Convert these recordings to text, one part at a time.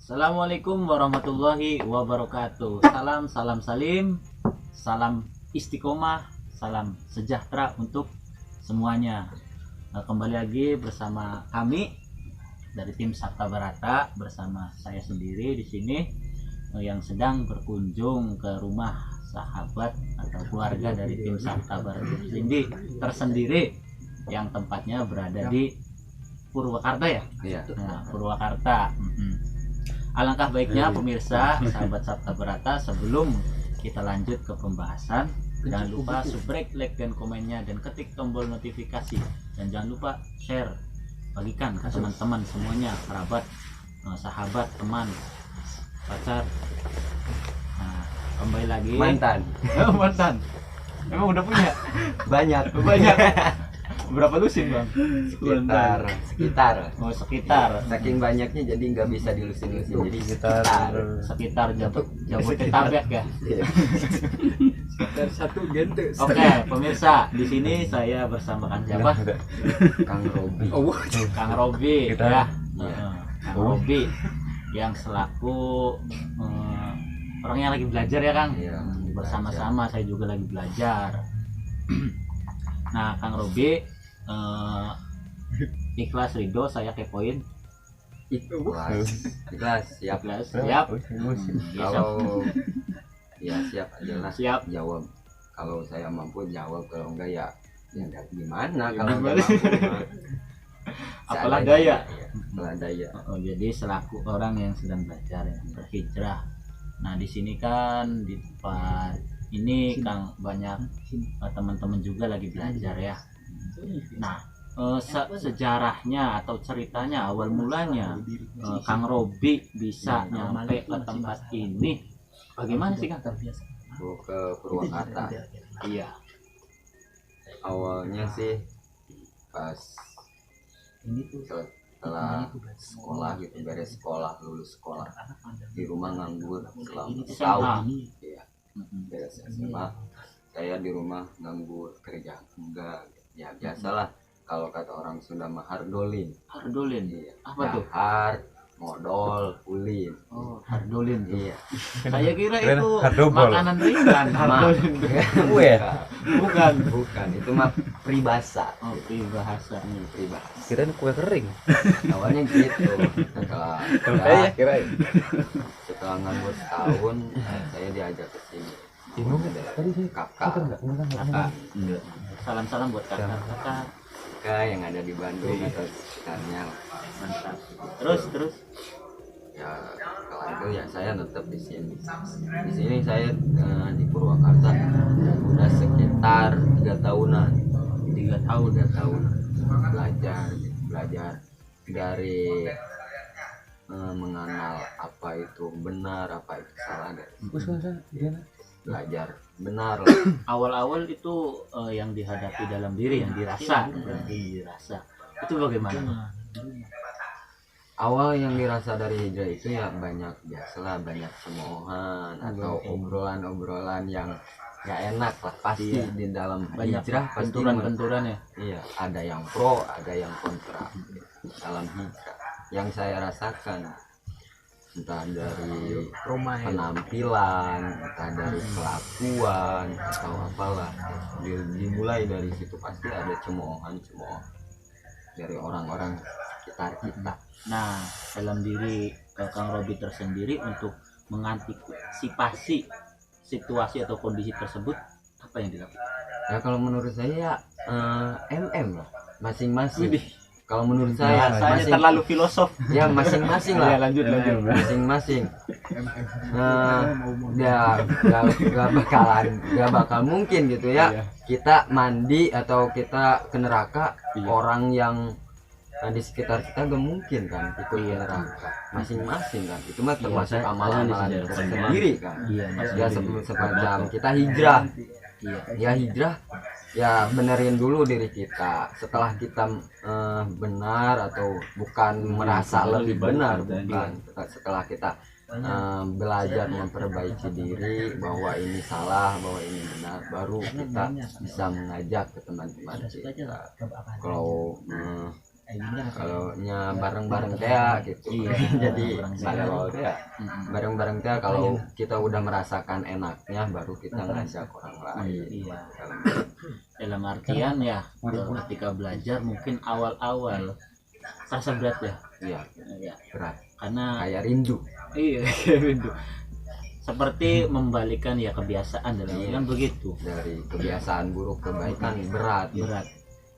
Assalamualaikum warahmatullahi wabarakatuh. Salam salim, salam istiqomah, salam sejahtera untuk semuanya. Kembali lagi bersama kami dari tim Sabta Barata, bersama saya sendiri di sini yang sedang berkunjung ke rumah sahabat atau keluarga dari tim Sabta Barata tersendiri yang tempatnya berada di Purwakarta ya? Iya. Nah, Purwakarta. Alangkah baiknya pemirsa sahabat Sabta Barata, sebelum kita lanjut ke pembahasan, jangan lupa subscribe, like, dan komennya, dan ketik tombol notifikasi, dan jangan lupa share, bagikan ke teman-teman semuanya, kerabat, sahabat, teman, pacar. Nah, kembali lagi Mantan. mantan. Emang udah punya? Banyak. Berapa lusin bang? Sekitar. Oh, sekitar. Saking banyaknya jadi nggak bisa dilusin-lusin. Jadi Sekitar Jabodetabek ya. Sekitar satu gente. Oke, pemirsa, di sini saya bersama Kang siapa? Kang Robi. Kang Robi Kita- ya. Iya. Kang Robi yang selaku orang yang lagi belajar ya Kang. Iya, Bersama-sama saya juga lagi belajar. Nah, Kang Robi ikhlas ridho saya kepoin. Ikhlas, siap. Ikhlas, siap. Kalau ya siap aja lah. Siap. Jawab. Kalau saya mampu jawab, kalau enggak ya nggak gimana. Ya, Kalau gimana? enggak mampu mah Apalah seadanya. daya. Iya, apalah daya. Oh, jadi selaku orang yang sedang belajar yang berhijrah. Nah, di sini kan di tempat ini Kang banyak teman-teman juga lagi belajar ya. Nah, sejarahnya atau ceritanya awal mulanya Kang Robi bisa nyampe ke tempat ini bagaimana sih Kang? Gua ke Purwakarta. Iya. Awalnya sih pas setelah sekolah gitu, beres sekolah, lulus sekolah di rumah nganggur selama setahun. Iya, beres SMA saya di rumah nganggur, kerja enggak, ya biasalah kalau kata orang Sunda mah hardolin. Hardolin. Iya. Apa tuh? Dahar, modal, ulin. Oh, hardolin tuh. Iya. Saya kira Keren, itu hardobol. makanan ringan. Hardolin. Gue Bukan. Bukan, itu mah pribahasa. Oh, bahasa. Pribahasa. kirain kue kering. Awalnya gitu. Setelah Kirain. setelah nganggur setahun, saya diajak ke sini. Kakak Salam-salam buat kakak-kakak. yang ada di Bandung atau sekitarnya. Mantap. Terus Ya setelah itu ya saya tetap di sini. Di sini saya di Purwakarta udah sekitar 3 tahunan. 3 tahun. 3 tahun belajar dari mengenal apa itu benar, apa itu salah, belajar benar lah. Awal-awal itu yang dihadapi dalam diri, yang dirasa, itu bagaimana? Awal yang dirasa dari hijrah itu ya banyak, biasalah banyak cemoohan atau obrolan-obrolan yang gak enak lah pasti. Iya. Di dalam Banyak hijrah pasti benturan-benturan ya. iya, ada yang pro, ada yang kontra dalam hijrah. Yang saya rasakan entah dari penampilan, entah dari kelakuan atau apalah, dimulai dari situ pasti ada cemoohan dari orang-orang sekitar kita. Nah, dalam diri Kang Robi tersendiri untuk mengantisipasi situasi atau kondisi tersebut, apa yang dilakukan? Ya kalau menurut saya ya MM lah, masing-masing. Widih. Kalau menurut saya Saya terlalu filosof. ya masing-masing lah. Ya, lanjut. Masing-masing. Ya gak bakal mungkin gitu ya. Iya. Kita mandi atau kita ke neraka, Iya. orang yang di sekitar kita gak mungkin kan itu ke Iya. neraka. Masing-masing kan. Itu mah termasuk saya- amalan-amalan iya, tersendiri kan. Iya, Ya semacam kita hijrah. Iya. Ya hijrah, ya benerin dulu diri kita. Setelah kita benar atau bukan merasa lebih benar, bukan. Setelah kita belajar memperbaiki diri bahwa ini salah, bahwa ini benar, baru kita bisa mengajak ke teman-teman kita. Kalau kalau nya bareng-bareng teh gitu. Iya, Jadi bareng-bareng. bareng-bareng teh kalau kita udah merasakan enaknya baru kita ngajak orang lain. Iya. Dalam artian ya ketika belajar mungkin awal-awal terasa berat ya. Iya, Ya, berat. karena Kayak rindu. iya itu seperti membalikan ya kebiasaan dalam Iya. artian begitu. Dari kebiasaan buruk kebaikan berat. Berat.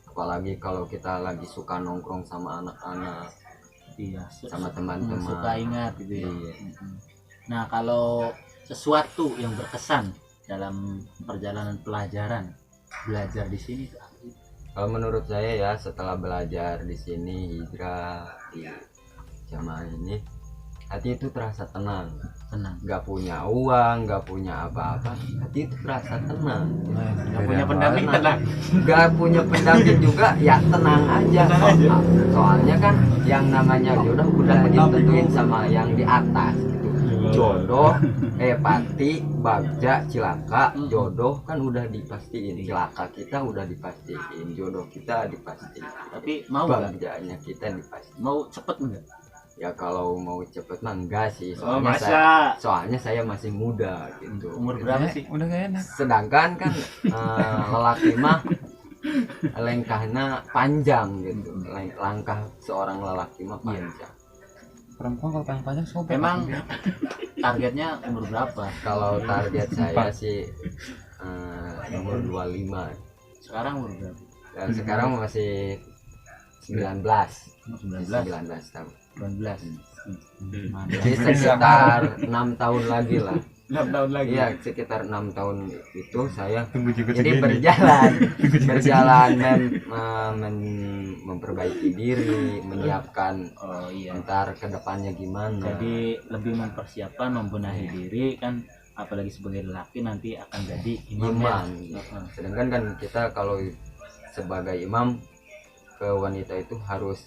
Apalagi kalau kita lagi suka nongkrong sama anak-anak, Iya, sama teman-teman. suka ingat gitu ya. Iya. Nah, kalau sesuatu yang berkesan dalam perjalanan pelajaran belajar di sini tuh apa sih? Kalau menurut saya ya setelah belajar di sini hijrah di jamaah ini, hati itu terasa tenang. Tenang. Nggak punya uang, nggak punya apa-apa, hati itu terasa tenang. Nggak punya pendamping tenang. Nggak punya pendamping juga ya tenang aja. Soalnya kan yang namanya jodoh udah ditentuin sama yang di atas gitu. Jodoh, pati, bagja, cilaka, jodoh kan udah dipastiin. Cilaka kita udah dipastiin, jodoh kita dipastiin. Tapi mau nggak? Bagjanya kita dipastiin. Mau cepet enggak? Ya kalau mau cepet mah enggak sih, Oh, soalnya saya masih muda gitu. Umur berapa sih? Udah gak enak. Sedangkan kan lelaki mah lengkahnya panjang gitu. Langkah seorang lelaki mah panjang. Perempuan kalau panjang sobek. Memang targetnya umur berapa? Kalau target saya sih umur 25. Sekarang umur berapa? Dan sekarang masih 19. 19 tahun. 19. Jadi sekitar 6 tahun lagi lah. 6 tahun lagi. Iya, sekitar 6 tahun itu saya Tunggu juga jadi berjalan memperbaiki diri, menyiapkan Oh iya. ntar kedepannya gimana. Jadi lebih mempersiapkan, membenahi diri kan, apalagi sebagai lelaki nanti akan jadi imam. imam. Ya. Sedangkan kan kita kalau sebagai imam ke wanita itu harus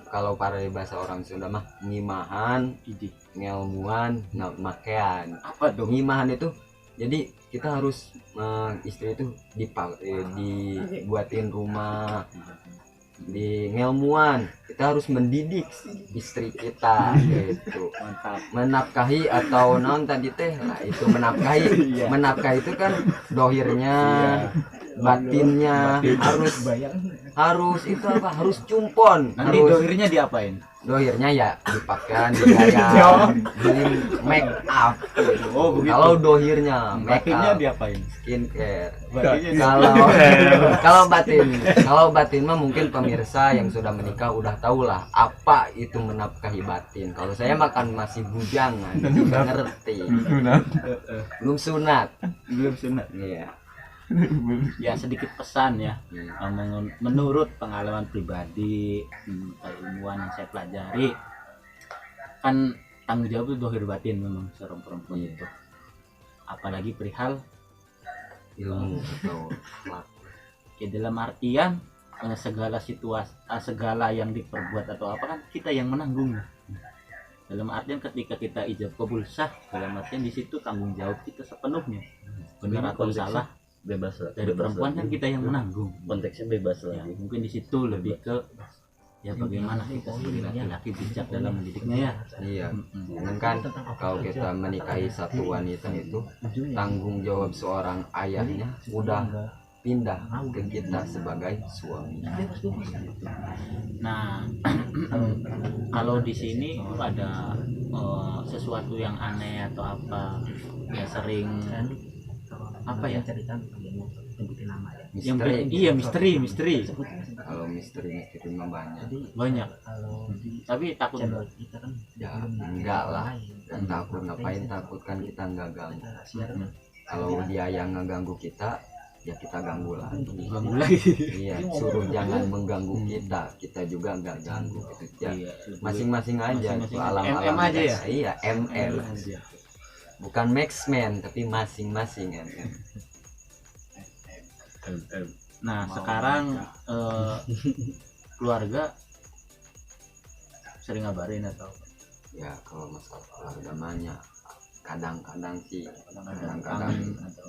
kalau para bahasa orang Sunda mah ngimahan, Idi. ngelmuan, makean. Apa tuh? Ngimahan itu jadi kita harus istri itu dibuatin rumah, di ngelmuan kita harus mendidik istri kita gitu. Mantap. Menafkahi atau non tadi teh lah itu menafkahi. Iya. Menafkahi itu kan dohirnya, batinnya harus itu apa, harus cumpon. Nanti Harus dohirnya diapain? dohirnya ya dipakaian, digaya, beli make up gitu. Oh, begitu. Kalau dohirnya make Batinnya up, diapain? skincare. Batinnya Kalau kalau batin mah mungkin pemirsa yang sudah menikah udah tahu lah apa itu menafkahi batin. Kalau saya makan masih bujangan, juga ngerti. Belum sunat. belum sunat. Iya. Ya sedikit pesan ya. Menurut pengalaman pribadi, keilmuan yang saya pelajari, kan tanggung jawab itu dohir batin memang seorang perempuan Iya. itu. Apalagi perihal Ilmu atau akhlak. ya dalam artian segala situasi, segala yang diperbuat atau apa kan kita yang menanggung. Dalam artian ketika kita ijab qabul sah, dalam artian di situ tanggung jawab kita sepenuhnya. Benar atau salah bebas lah, dari bebas perempuan lagi. kan kita yang menanggung. Konteksnya bebas Ya, lagi. mungkin di situ lebih ke ya bagaimana kita sebagai laki-laki bijak dalam mendidiknya ya. Iya. Mm-mm. Sedangkan kalau kita menikahi satu wanita itu tanggung jawab seorang ayahnya udah pindah ke kita sebagai suami. Nah, kalau di sini ada sesuatu yang aneh atau apa ya sering apa ya? Misteri. Iya misteri Kalau misteri mah banyak. banyak. Tapi takut nggak? Ya enggak lah. Dan takut ngapain, takut kan kita enggak ganggu. Kalau dia yang ngeganggu kita, ya kita ganggu lagi. Ganggu lagi. Iya, suruh jangan mengganggu kita juga enggak ganggu gitu. Ya, Iya, masing-masing aja. Masing-masing. Alam-alam MM aja ya? Iya, ML. Bukan Maxman tapi masing-masing MM. Nah sekarang keluarga sering ngabarin atau Ya kalau masalah keluarga banyak. Kadang-kadang sih, kadang-kadang kadang-kadang kangen atau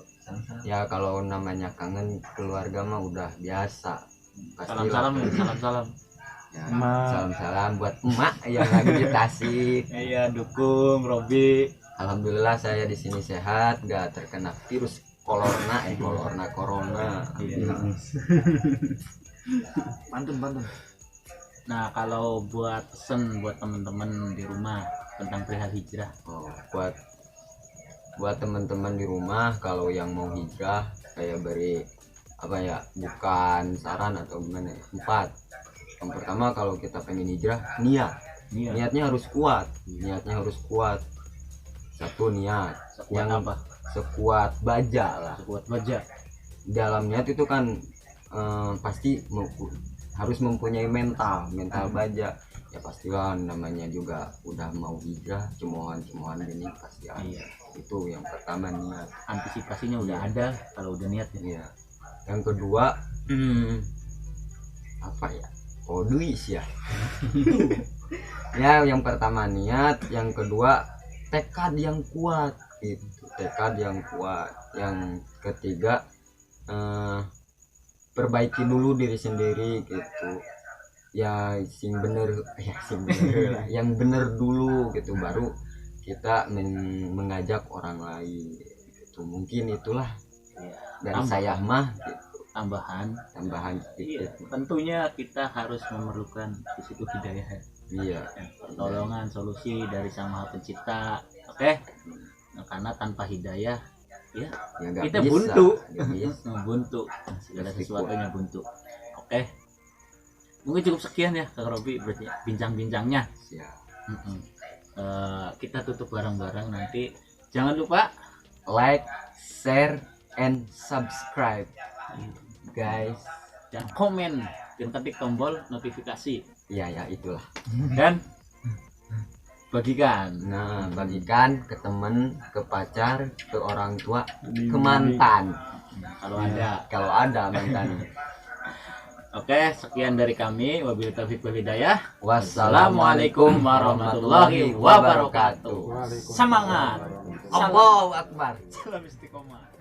ya kalau namanya kangen keluarga mah udah biasa. salam-salam ya, salam-salam. Ya, Emak. salam-salam buat emak yang lagi di Tasik. Iya, dukung Robi. Alhamdulillah saya di sini sehat, gak terkena virus corona. Iya. Pantun. Nah, kalau buat pesen buat teman-teman di rumah tentang perihal hijrah. Oh, buat teman-teman di rumah kalau yang mau hijrah saya beri apa ya, bukan saran atau gimana ya, 4. Yang pertama, kalau kita pengen hijrah, Iya. niatnya harus kuat. Satu, niat Sekuat yang apa? sekuat baja lah. Sekuat baja. Dalam niat itu kan pasti harus mempunyai mental baja. Ya pastilah, namanya juga udah mau hijrah, cemoohan gini pasti ada. Iya. Itu yang pertama, niat. Antisipasinya udah ada kalau udah niat ya. Iya. Yang kedua, apa ya? Duit ya. Ya, yang pertama niat, yang kedua tekad yang kuat gitu. Yang ketiga, perbaiki dulu diri sendiri gitu. Ya sing bener lah. Yang bener dulu gitu, baru kita mengajak orang lain gitu. Mungkin itulah dari saya mah gitu. Tambahan Iya, sedikit. tentunya kita harus memerlukan di situ hidayah ya. Iya. Pertolongan, solusi dari Sang Maha Pencipta. Oke. Nah, karena tanpa hidayah ya Ya, nggak kita bisa, buntu. nggak bisa. Buntu. Segala Pasti sesuatunya buntu. Oke. Mungkin cukup sekian ya Kak Robi bincang-bincangnya. Siap. Kita tutup bareng-bareng nanti. Jangan lupa Like, share, and subscribe, guys. dan komen dan ketik tombol notifikasi Ya itulah. dan bagikan. Nah, bagikan ke temen, ke pacar, ke orang tua, ke mantan. Kalau ada. Kalau ada mantan. Oke, sekian dari kami. Wabillahi taufiq wal hidayah. Wassalamualaikum warahmatullahi wabarakatuh. Semangat. Allahu Akbar. Salam istiqomah.